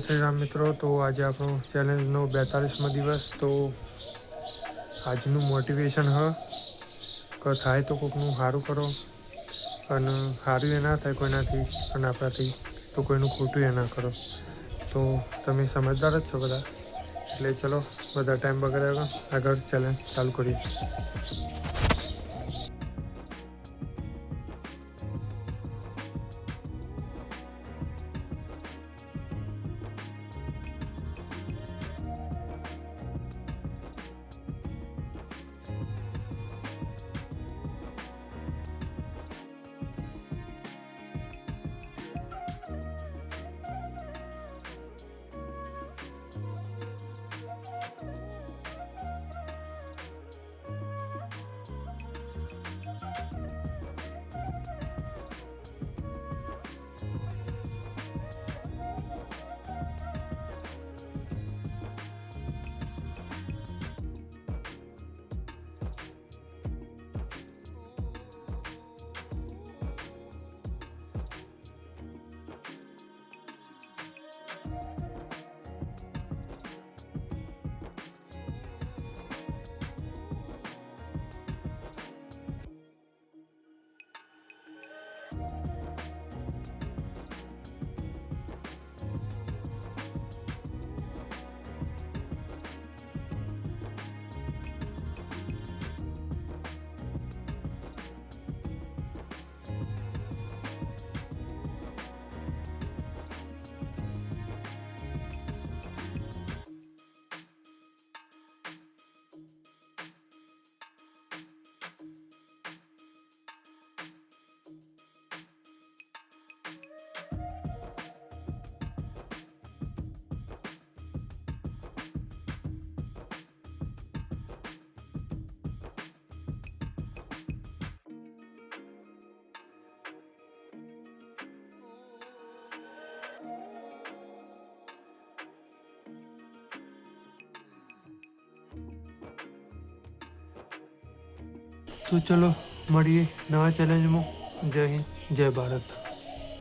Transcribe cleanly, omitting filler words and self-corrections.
શ્રી રામ મિત્રો, તો આજે આપણો ચેલેન્જનો 42મો દિવસ. તો આજનું મોટિવેશન કે થાય તો કોઈકનું સારું કરો, અને સારું એ ના થાય કોઈનાથી, અને આપણાથી તો કોઈનું ખોટું એ ના કરો. તો તમે સમજદાર જ છો બધા, એટલે ચલો બધા ટાઈમ બગાડ્યા વગર આગળ ચેલેન્જ ચાલુ કરીએ. તો ચલો મળીએ નવા ચેલેન્જમાં. જય હિન્દ, જય ભારત.